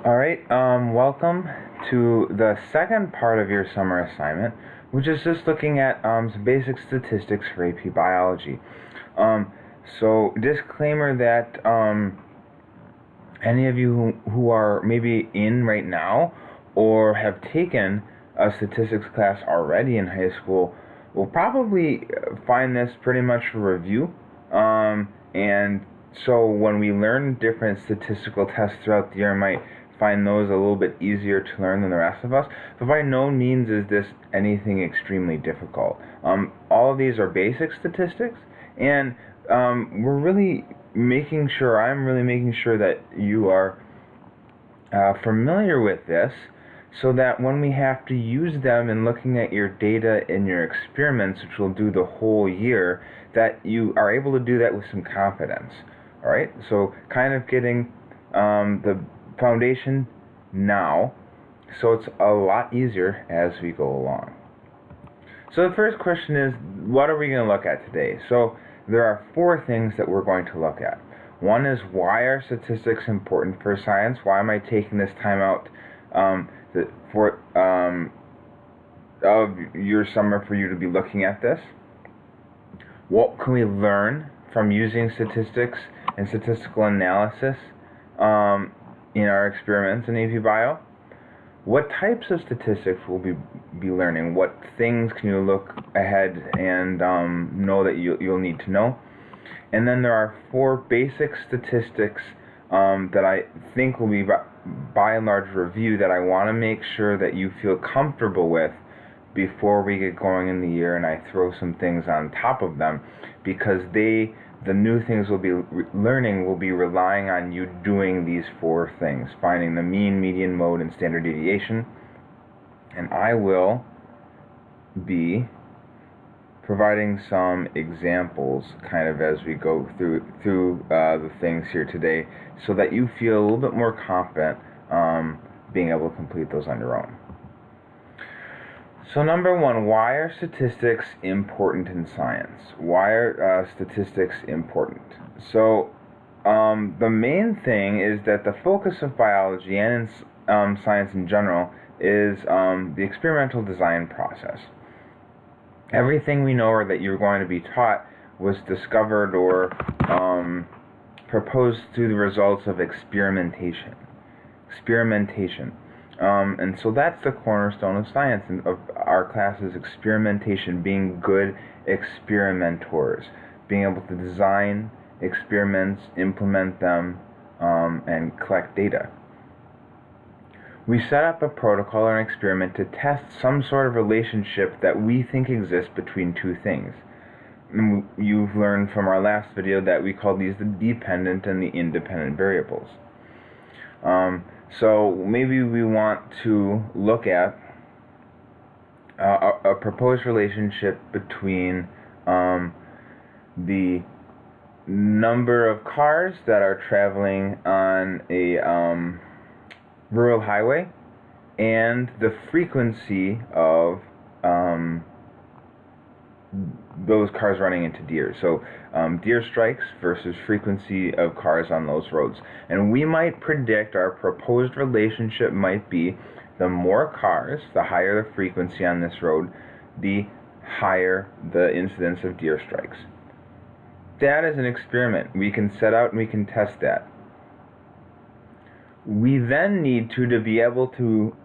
All right, welcome to the second part of your summer assignment, which is just looking at some basic statistics for AP Biology. Um, so, disclaimer that any of you who are maybe in right now or have taken a statistics class already in high school will probably find this pretty much a review. And so when we learn different statistical tests throughout the year, I might find those a little bit easier to learn than the rest of us. But by no means is this anything extremely difficult. All of these are basic statistics, and we're really making sure, I'm really making sure that you are familiar with this so that when we have to use them in looking at your data in your experiments, which we'll do the whole year, that you are able to do that with some confidence. All right, so kind of getting the foundation now, so it's a lot easier as we go along. So the first question is, what are we going to look at today? So there are four things that we're going to look at. One is, why are statistics important for science? Why am I taking this time out of your summer for you to be looking at this? What can we learn from using statistics and statistical analysis in our experiments in AP Bio? What types of statistics will we be learning? What things can you look ahead and know that you'll need to know? And then there are four basic statistics that I think will be by and large review that I want to make sure that you feel comfortable with before we get going in the year, and I throw some things on top of them, because the new things we'll be learning will be relying on you doing these four things: finding the mean, median, mode, and standard deviation. And I will be providing some examples kind of as we go through the things here today, so that you feel a little bit more confident being able to complete those on your own. So number one, why are statistics important in science? Why are statistics important? So the main thing is that the focus of biology and in science in general is the experimental design process. Everything we know or that you're going to be taught was discovered or proposed through the results of experimentation. And so that's the cornerstone of science and of our classes: experimentation, being good experimentors, being able to design experiments, implement them, and collect data. We set up a protocol or an experiment to test some sort of relationship that we think exists between two things. And you've learned from our last video that we call these the dependent and the independent variables. So maybe we want to look at a proposed relationship between the number of cars that are traveling on a rural highway and the frequency of those cars running into deer. So deer strikes versus frequency of cars on those roads. And we might predict our proposed relationship might be: the more cars, the higher the frequency on this road, the higher the incidence of deer strikes. That is an experiment. We can set out and we can test that. We then need to be able to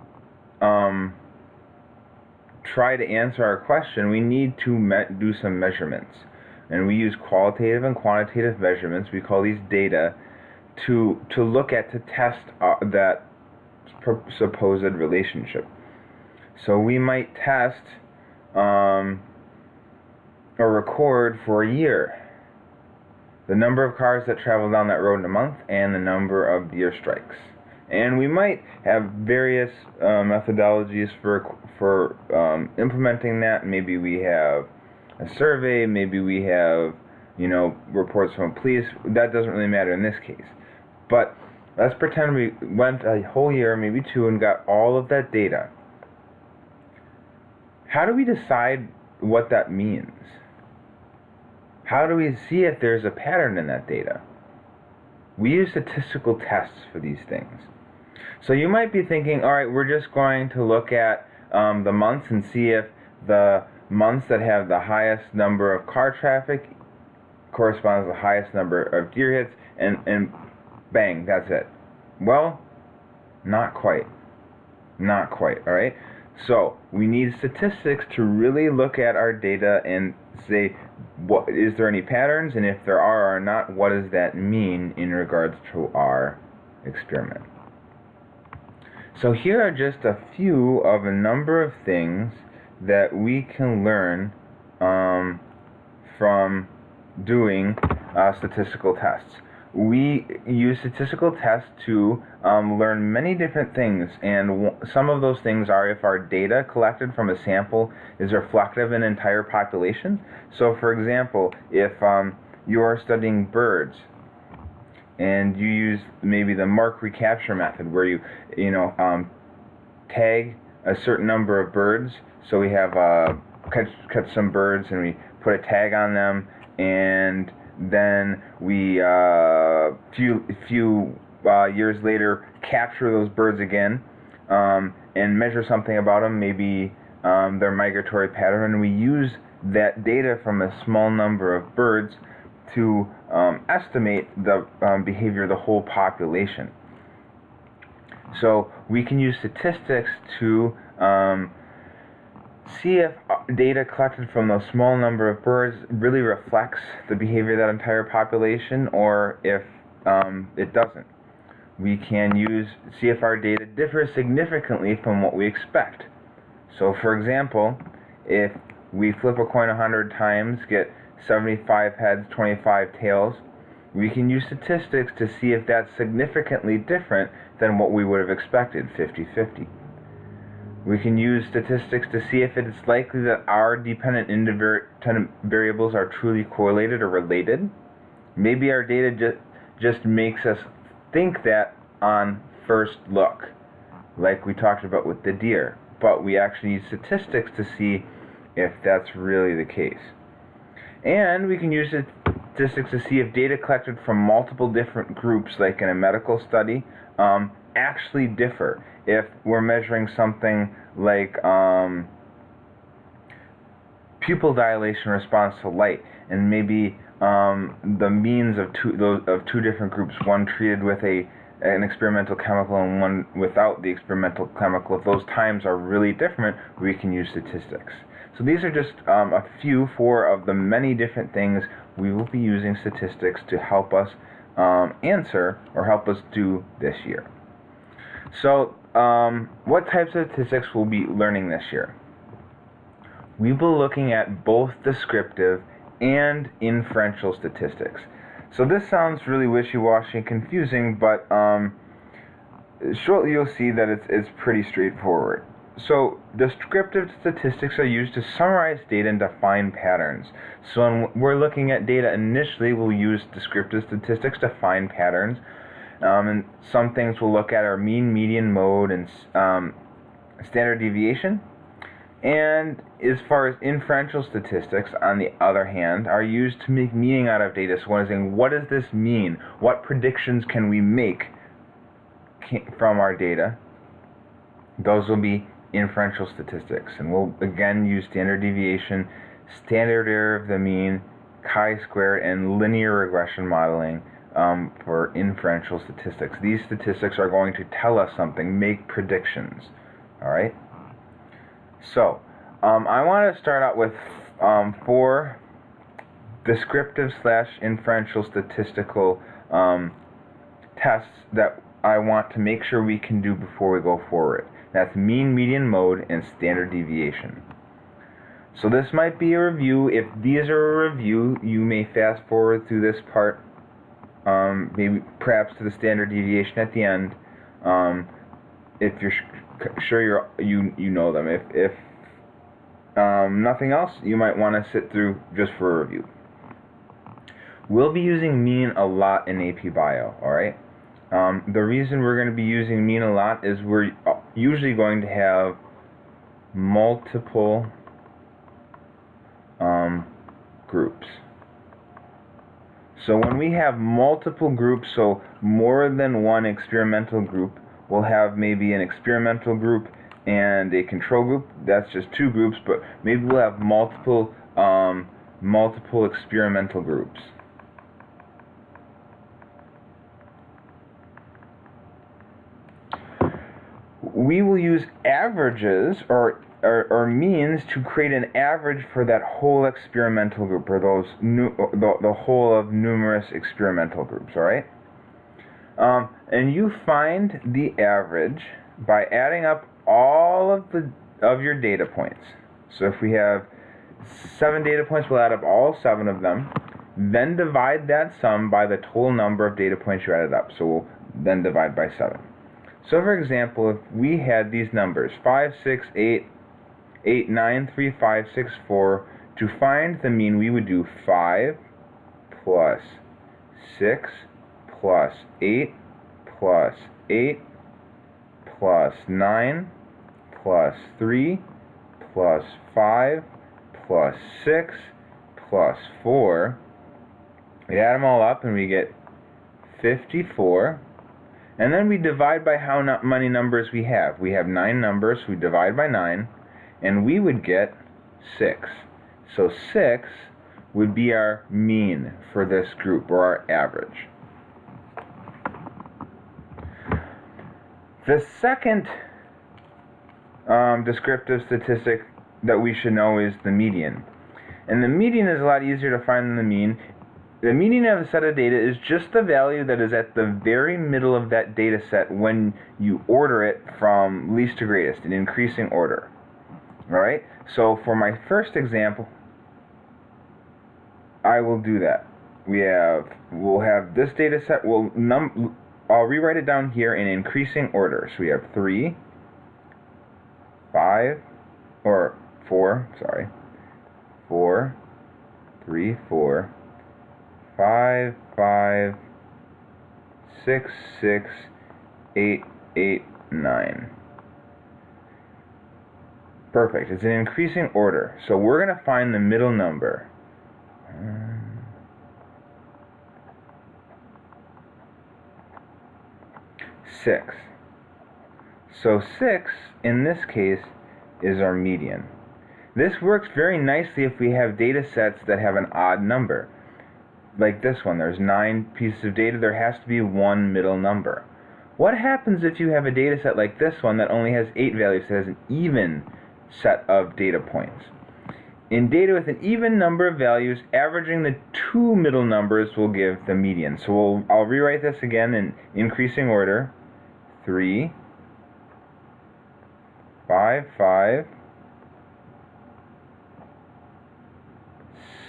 try to answer our question. We need to do some measurements, and we use qualitative and quantitative measurements. We call these data to look at, to test that supposed relationship. So we might test or record for a year the number of cars that travel down that road in a month and the number of deer strikes. And we might have various methodologies for implementing that. Maybe we have a survey, maybe we have, reports from police. That doesn't really matter in this case. But let's pretend we went a whole year, maybe two, and got all of that data. How do we decide what that means? How do we see if there's a pattern in that data? We use statistical tests for these things. So you might be thinking, all right, we're just going to look at the months and see if the months that have the highest number of car traffic corresponds to the highest number of deer hits, and bang, that's it. Well, not quite. Not quite, all right? So we need statistics to really look at our data and say, what is there any patterns, and if there are or not, what does that mean in regards to our experiment? So here are just a few of a number of things that we can learn from doing statistical tests. We use statistical tests to learn many different things, and some of those things are if our data collected from a sample is reflective of an entire population. So for example, if you are studying birds and you use maybe the mark recapture method where you tag a certain number of birds, so we have catch some birds and we put a tag on them, and then we few years later capture those birds again and measure something about them, maybe their migratory pattern, and we use that data from a small number of birds to estimate the behavior of the whole population. So we can use statistics to see if data collected from a small number of birds really reflects the behavior of that entire population, or if it doesn't. We can see if our data differs significantly from what we expect. So for example, if we flip a coin 100 times, get 75 heads, 25 tails, we can use statistics to see if that's significantly different than what we would have expected, 50-50. We can use statistics to see if it's likely that our dependent independent variables are truly correlated or related. Maybe our data just makes us think that on first look, like we talked about with the deer, but we actually use statistics to see if that's really the case. And we can use statistics to see if data collected from multiple different groups, like in a medical study, actually differ. If we're measuring something like pupil dilation response to light, and maybe the means of two different groups, one treated with an experimental chemical and one without the experimental chemical, if those times are really different, we can use statistics. So these are just a few of the many different things we will be using statistics to help us answer or help us do this year. So what types of statistics we'll be learning this year? We will be looking at both descriptive and inferential statistics. So this sounds really wishy-washy and confusing, but shortly you'll see that it's pretty straightforward. So descriptive statistics are used to summarize data and define patterns. So when we're looking at data initially, we'll use descriptive statistics to find patterns. And some things we'll look at are mean, median, mode, and standard deviation. And as far as inferential statistics, on the other hand, are used to make meaning out of data. So one is saying, what does this mean? What predictions can we make from our data? Those will be inferential statistics. And we'll again use standard deviation, standard error of the mean, chi-squared, and linear regression modeling for inferential statistics. These statistics are going to tell us something, make predictions. All right? So, I want to start out with 4 descriptive / inferential statistical tests that I want to make sure we can do before we go forward. That's mean, median, mode, and standard deviation. So this might be a review. If these are a review, you may fast forward through this part, maybe perhaps to the standard deviation at the end, if you're sure you know them. If nothing else, you might want to sit through just for a review. We'll be using mean a lot in AP Bio, alright? The reason we're going to be using mean a lot is we're usually going to have multiple groups. So when we have multiple groups, so more than one experimental group, we'll have maybe an experimental group and a control group. That's just two groups, but maybe we'll have multiple experimental groups. We will use averages or means to create an average for that whole experimental group, or the whole of numerous experimental groups. All right. And you find the average by adding up all of your data points. So if we have 7 data points, we'll add up all 7 of them. Then divide that sum by the total number of data points you added up. So we'll then divide by 7. So for example, if we had these numbers 5, 6, 8, 8, 9, 3, 5, 6, 4, to find the mean we would do 5 plus 6 plus 8 plus 8 plus 9 plus 3 plus 5 plus 6 plus 4. We add them all up and we get 54. And then we divide by how many numbers we have. We have 9 numbers, we divide by 9, and we would get 6. So 6 would be our mean for this group, or our average. The second descriptive statistic that we should know is the median. And the median is a lot easier to find than the mean. The median of a set of data is just the value that is at the very middle of that data set when you order it from least to greatest in increasing order. Alright? So for my first example, I will do that. We'll have this data set. I'll rewrite it down here in increasing order. So we have 3, 5, or 4, sorry. 4, 3, 4, 5, 5, 6, 6, 8, 8, 9. Perfect. It's in increasing order. So we're going to find the middle number. 6. So 6, in this case, is our median. This works very nicely if we have data sets that have an odd number. Like this one, there's 9 pieces of data, there has to be one middle number. What happens if you have a data set like this one that only has 8 values, that has an even set of data points? In data with an even number of values, averaging the 2 middle numbers will give the median. So I'll rewrite this again in increasing order. 3, 5, 5,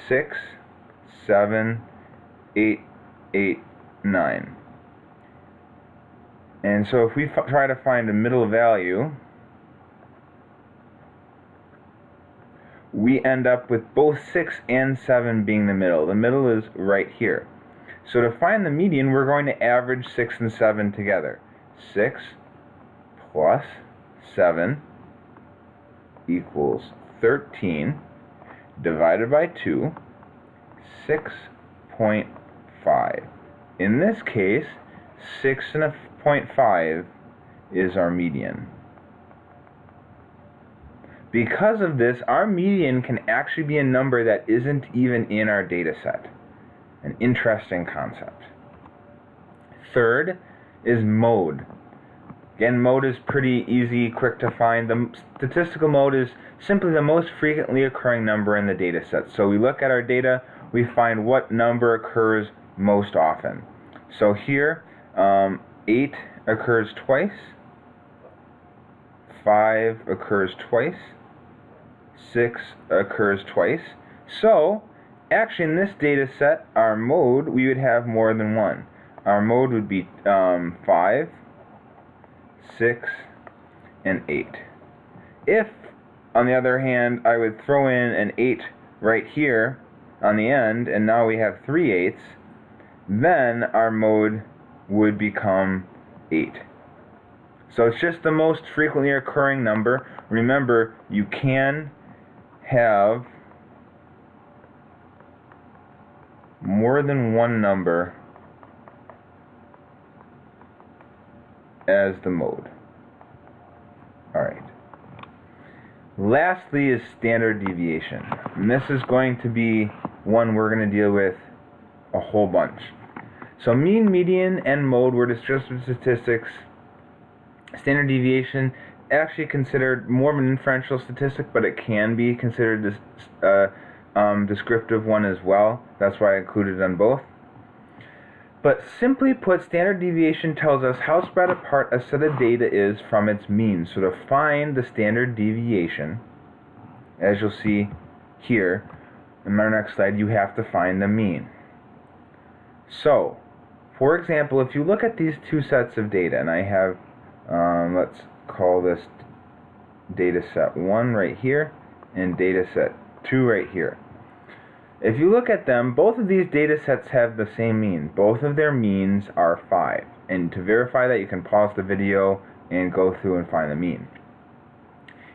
6, 7, 8, 8, 9. And so if we try to find a middle value, we end up with both 6 and 7 being the middle. The middle is right here. So to find the median, we're going to average 6 and 7 together. 6 plus 7 equals 13 divided by 2, 6.5. In this case, 6.5 is our median. Because of this, our median can actually be a number that isn't even in our data set. An interesting concept. Third is mode. Again, mode is pretty easy, quick to find. The statistical mode is simply the most frequently occurring number in the data set. So we look at our data, we find what number occurs most often. So here, 8 occurs twice, 5 occurs twice, 6 occurs twice. So, actually in this data set, our mode, we would have more than one. Our mode would be 5, 6, and 8. If, on the other hand, I would throw in an 8 right here on the end, and now we have 3/8, then our mode would become 8. So it's just the most frequently occurring number. Remember, you can have more than one number as the mode. Alright. Lastly is standard deviation. And this is going to be one we're going to deal with a whole bunch. So mean, median, and mode were descriptive statistics. Standard deviation, actually considered more of an inferential statistic, but it can be considered descriptive one as well. That's why I included it on both. But simply put, standard deviation tells us how spread apart a set of data is from its mean. So to find the standard deviation, as you'll see here in my next slide, you have to find the mean. So, for example, if you look at these two sets of data, and I have, let's call this data set 1 right here, and data set 2 right here. If you look at them, both of these data sets have the same mean. Both of their means are 5. And to verify that, you can pause the video and go through and find the mean.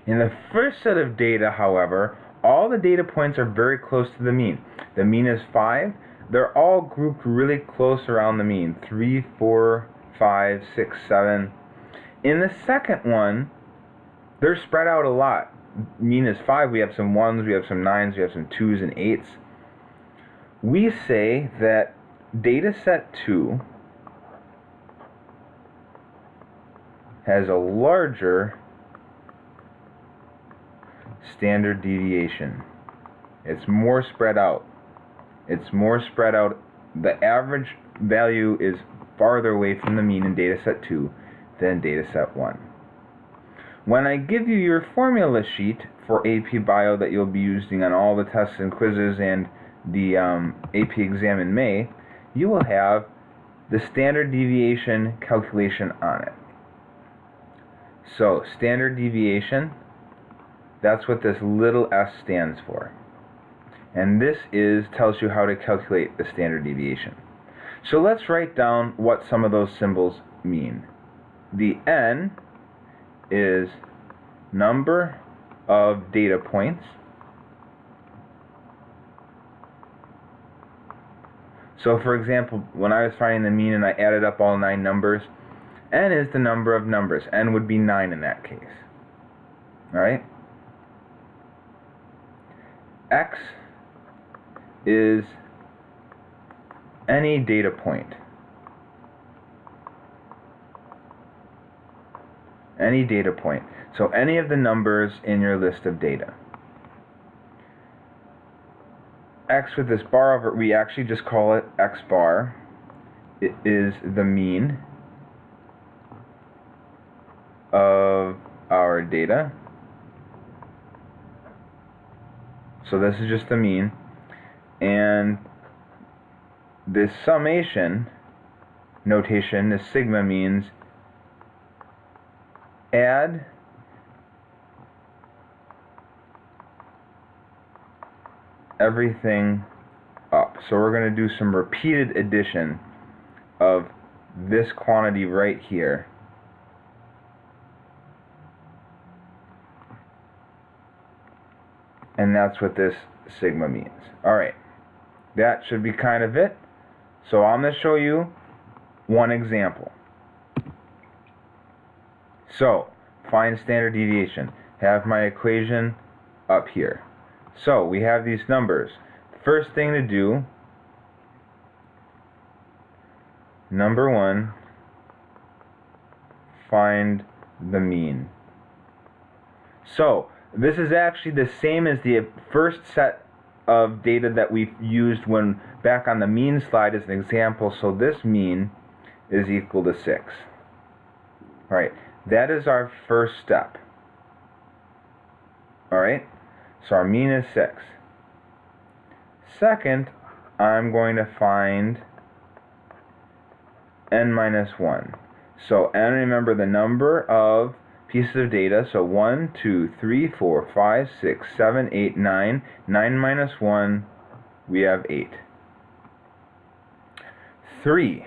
In the first set of data, however, all the data points are very close to the mean. The mean is 5. They're all grouped really close around the mean. 3, 4, 5, 6, 7. In the second one, they're spread out a lot. Mean is 5. We have some 1s, we have some 9s, we have some 2s and 8s. We say that data set 2 has a larger standard deviation. It's more spread out. It's more spread out. The average value is farther away from the mean in data set 2 than data set 1. When I give you your formula sheet for AP Bio that you'll be using on all the tests and quizzes and the AP exam in May, you will have the standard deviation calculation on it. So, standard deviation, that's what this little s stands for. And this tells you how to calculate the standard deviation. So let's write down what some of those symbols mean. The n is number of data points. So for example, when I was finding the mean and I added up all 9 numbers, n is the number of numbers. N would be 9 in that case. Alright? X is any data point. Any data point. So any of the numbers in your list of data. X with this bar over, we actually just call it X bar. It is the mean of our data. So this is just the mean. And this summation notation, this sigma, means add everything up. So we're going to do some repeated addition of this quantity right here. And that's what this sigma means. Alright, that should be kind of it. So I'm going to show you one example. So, find standard deviation. Have my equation up here. So, we have these numbers. First thing to do, number 1, find the mean. So, this is actually the same as the first set of data that we used when back on the mean slide as an example. So this mean is equal to 6. Alright, that is our first step. Alright, so our mean is 6. Second, I'm going to find n minus 1. So n, remember the number of pieces of data. So 1, 2, 3, 4, 5, 6, 7, 8, 9. 9 minus 1, we have 8. 3.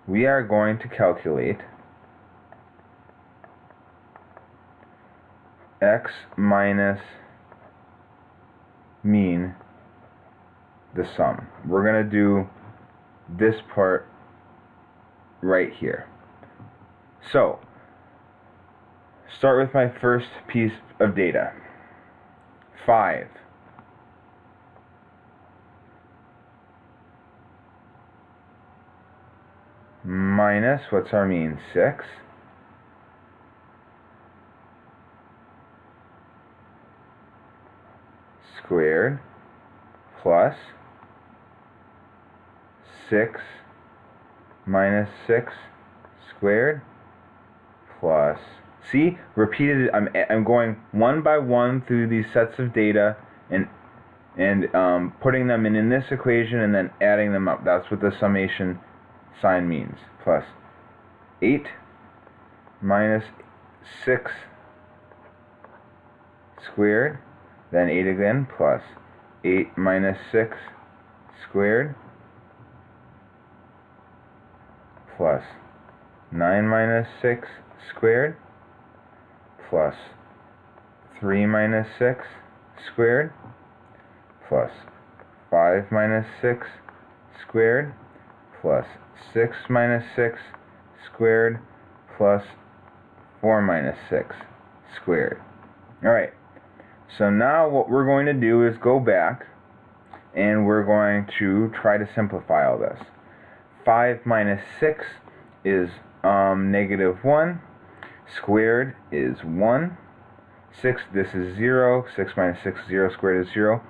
We are going to calculate x minus mean, the sum. We're going to do this part right here. So, start with my first piece of data. 5 minus, what's our mean? 6 squared plus 6 minus 6 squared plus, see, repeated. I'm going one by one through these sets of data and putting them in this equation and then adding them up. That's what the summation sign means. Plus 8 minus 6 squared, then 8 again, plus 8 minus 6 squared, plus 9 minus 6 squared, plus 3 minus 6 squared, plus 5 minus 6 squared, plus 6 minus 6 squared, plus 4 minus 6 squared. Alright, so now what we're going to do is go back and we're going to try to simplify all this. 5 minus 6 is negative 1. Squared is 1. 6, this is 0. 6 minus 6 is 0. Squared is 0.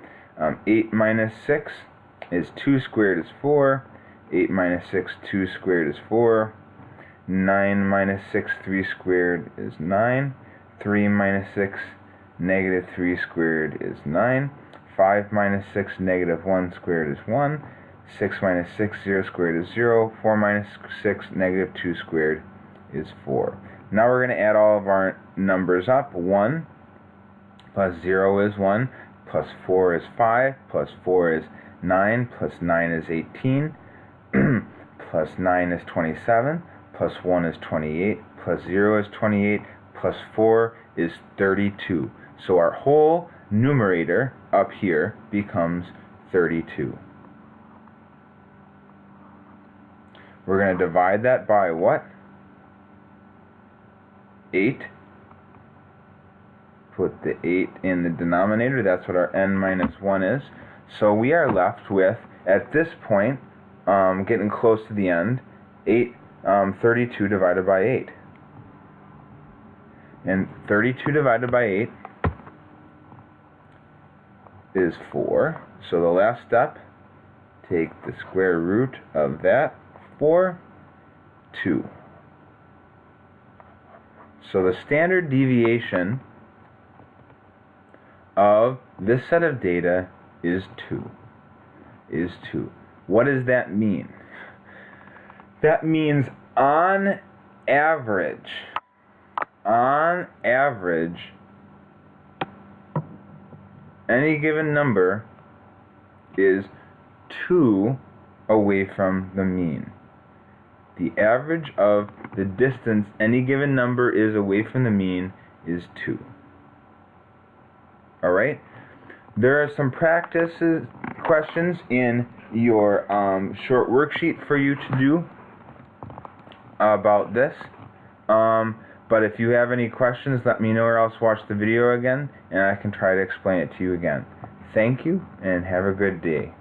8 minus 6 is 2. Squared is 4. 8 minus 6, 2 squared is 4. 9 minus 6, 3 squared is 9. 3 minus 6, negative 3 squared is 9. 5 minus 6, negative 1 squared is 1. 6 minus 6, 0 squared is 0. 4 minus 6, negative 2 squared is 4. Now we're going to add all of our numbers up. 1 plus 0 is 1, plus 4 is 5, plus 4 is 9, plus 9 is 18, plus 9 is 27, plus 1 is 28, plus 0 is 28, plus 4 is 32. So our whole numerator up here becomes 32. We're going to divide that by what? 8. Put the 8 in the denominator. That's what our n minus 1 is. So we are left with, at this point, getting close to the end, 32 divided by 8. And 32 divided by 8 is 4. So the last step, take the square root of that, 4, 2. So the standard deviation of this set of data is 2. What does that mean? That means on average, any given number is 2 away from the mean. The average of the distance any given number is away from the mean is 2. Alright? There are some questions in your short worksheet for you to do about this. But if you have any questions, let me know, or else watch the video again and I can try to explain it to you again. Thank you and have a good day.